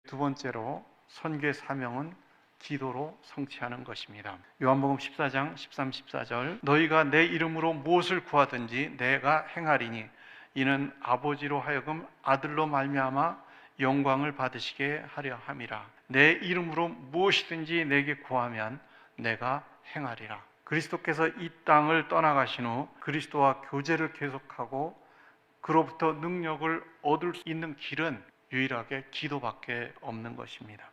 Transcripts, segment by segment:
두 번째로 선교의 사명은 기도로 성취하는 것입니다. 요한복음 14장 13, 14절 너희가 내 이름으로 무엇을 구하든지 내가 행하리니 이는 아버지로 하여금 아들로 말미암아 영광을 받으시게 하려 함이라. 내 이름으로 무엇이든지 내게 구하면 내가 행하리라. 그리스도께서 이 땅을 떠나가신 후 그리스도와 교제를 계속하고 그로부터 능력을 얻을 수 있는 길은 유일하게 기도밖에 없는 것입니다.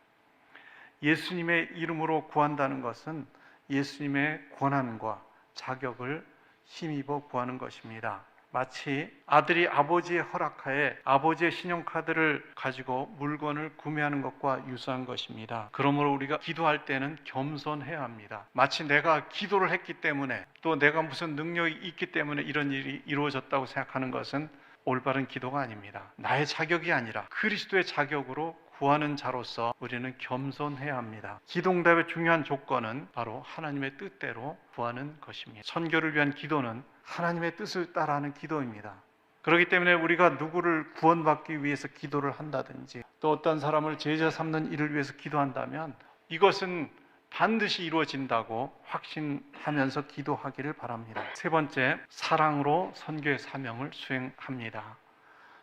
예수님의 이름으로 구한다는 것은 예수님의 권한과 자격을 힘입어 구하는 것입니다. 마치 아들이 아버지의 허락하에 아버지의 신용카드를 가지고 물건을 구매하는 것과 유사한 것입니다. 그러므로 우리가 기도할 때는 겸손해야 합니다. 마치 내가 기도를 했기 때문에 또 내가 무슨 능력이 있기 때문에 이런 일이 이루어졌다고 생각하는 것은 올바른 기도가 아닙니다. 나의 자격이 아니라 그리스도의 자격으로 구하는 자로서 우리는 겸손해야 합니다. 기도응답의 중요한 조건은 바로 하나님의 뜻대로 구하는 것입니다. 선교를 위한 기도는 하나님의 뜻을 따라하는 기도입니다. 그렇기 때문에 우리가 누구를 구원받기 위해서 기도를 한다든지 또 어떤 사람을 제자 삼는 일을 위해서 기도한다면 이것은 반드시 이루어진다고 확신하면서 기도하기를 바랍니다. 세 번째, 사랑으로 선교의 사명을 수행합니다.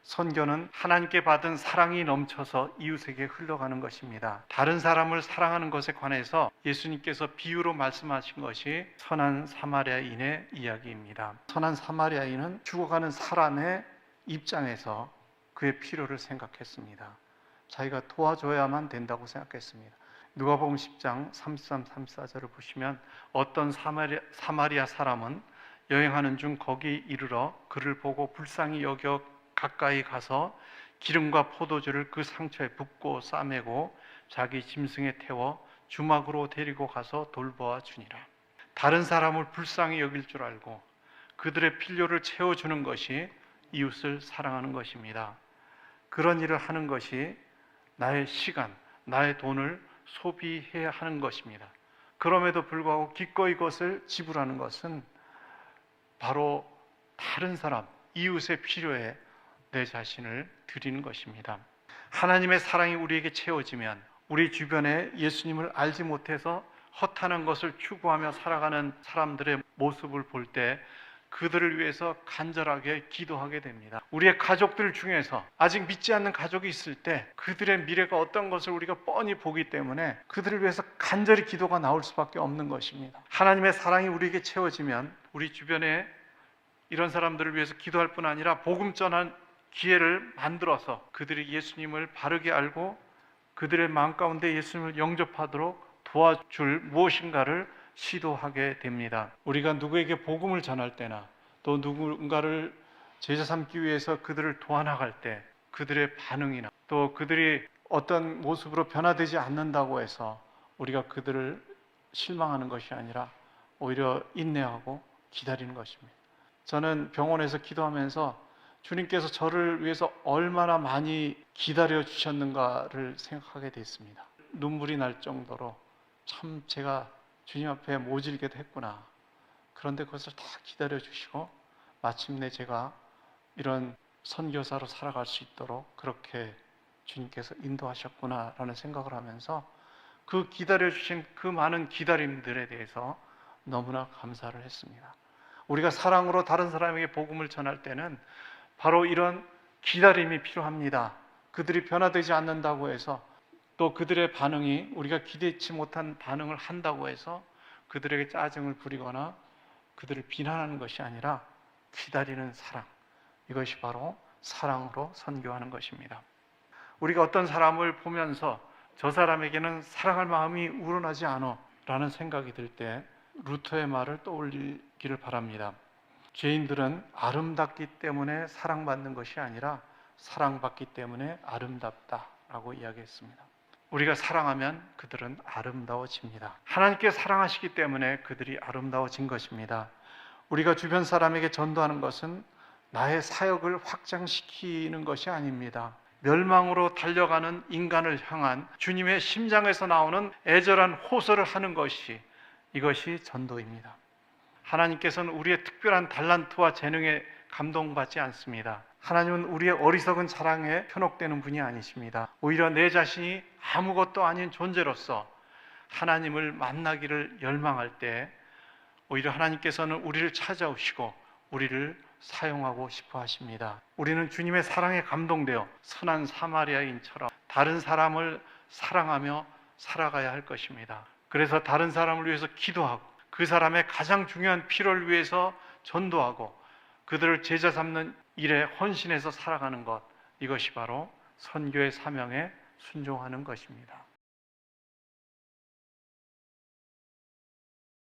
선교는 하나님께 받은 사랑이 넘쳐서 이웃에게 흘러가는 것입니다. 다른 사람을 사랑하는 것에 관해서 예수님께서 비유로 말씀하신 것이 선한 사마리아인의 이야기입니다. 선한 사마리아인은 죽어가는 사람의 입장에서 그의 필요를 생각했습니다. 자기가 도와줘야만 된다고 생각했습니다. 누가복음 10장 33, 34절을 보시면 어떤 사마리아 사람은 여행하는 중 거기 이르러 그를 보고 불쌍히 여겨 가까이 가서 기름과 포도주를 그 상처에 붓고 싸매고 자기 짐승에 태워 주막으로 데리고 가서 돌보아 주니라. 다른 사람을 불쌍히 여길 줄 알고 그들의 필요를 채워주는 것이 이웃을 사랑하는 것입니다. 그런 일을 하는 것이 나의 시간, 나의 돈을 소비해야 하는 것입니다. 그럼에도 불구하고 기꺼이 그것을 지불하는 것은 바로 다른 사람, 이웃의 필요에 내 자신을 드리는 것입니다. 하나님의 사랑이 우리에게 채워지면 우리 주변에 예수님을 알지 못해서 허탄한 것을 추구하며 살아가는 사람들의 모습을 볼 때 그들을 위해서 간절하게 기도하게 됩니다. 우리의 가족들 중에서 아직 믿지 않는 가족이 있을 때 그들의 미래가 어떤 것을 우리가 뻔히 보기 때문에 그들을 위해서 간절히 기도가 나올 수밖에 없는 것입니다. 하나님의 사랑이 우리에게 채워지면 우리 주변에 이런 사람들을 위해서 기도할 뿐 아니라 복음 전한 기회를 만들어서 그들이 예수님을 바르게 알고 그들의 마음 가운데 예수님을 영접하도록 도와줄 무엇인가를 시도하게 됩니다. 우리가 누구에게 복음을 전할 때나 또 누군가를 제자 삼기 위해서 그들을 도와나갈 때 그들의 반응이나 또 그들이 어떤 모습으로 변화되지 않는다고 해서 우리가 그들을 실망하는 것이 아니라 오히려 인내하고 기다리는 것입니다. 저는 병원에서 기도하면서 주님께서 저를 위해서 얼마나 많이 기다려 주셨는가를 생각하게 됐습니다. 눈물이 날 정도로 참 제가 주님 앞에 모질게도 했구나. 그런데 그것을 다 기다려 주시고 마침내 제가 이런 선교사로 살아갈 수 있도록 그렇게 주님께서 인도하셨구나라는 생각을 하면서 그 기다려 주신 그 많은 기다림들에 대해서 너무나 감사를 했습니다. 우리가 사랑으로 다른 사람에게 복음을 전할 때는 바로 이런 기다림이 필요합니다. 그들이 변화되지 않는다고 해서 또 그들의 반응이 우리가 기대치 못한 반응을 한다고 해서 그들에게 짜증을 부리거나 그들을 비난하는 것이 아니라 기다리는 사랑, 이것이 바로 사랑으로 선교하는 것입니다. 우리가 어떤 사람을 보면서 저 사람에게는 사랑할 마음이 우러나지 않아 라는 생각이 들 때 루터의 말을 떠올리기를 바랍니다. 죄인들은 아름답기 때문에 사랑받는 것이 아니라 사랑받기 때문에 아름답다라고 이야기했습니다. 우리가 사랑하면 그들은 아름다워집니다. 하나님께 사랑하시기 때문에 그들이 아름다워진 것입니다. 우리가 주변 사람에게 전도하는 것은 나의 사역을 확장시키는 것이 아닙니다. 멸망으로 달려가는 인간을 향한 주님의 심장에서 나오는 애절한 호소를 하는 것이 이것이 전도입니다. 하나님께서는 우리의 특별한 달란트와 재능에 감동받지 않습니다. 하나님은 우리의 어리석은 자랑에 현혹되는 분이 아니십니다. 오히려 내 자신이 아무것도 아닌 존재로서 하나님을 만나기를 열망할 때 오히려 하나님께서는 우리를 찾아오시고 우리를 사용하고 싶어 하십니다. 우리는 주님의 사랑에 감동되어 선한 사마리아인처럼 다른 사람을 사랑하며 살아가야 할 것입니다. 그래서 다른 사람을 위해서 기도하고 그 사람의 가장 중요한 필요를 위해서 전도하고 그들을 제자 삼는 일에 헌신해서 살아가는 것, 이것이 바로 선교의 사명에 순종하는 것입니다.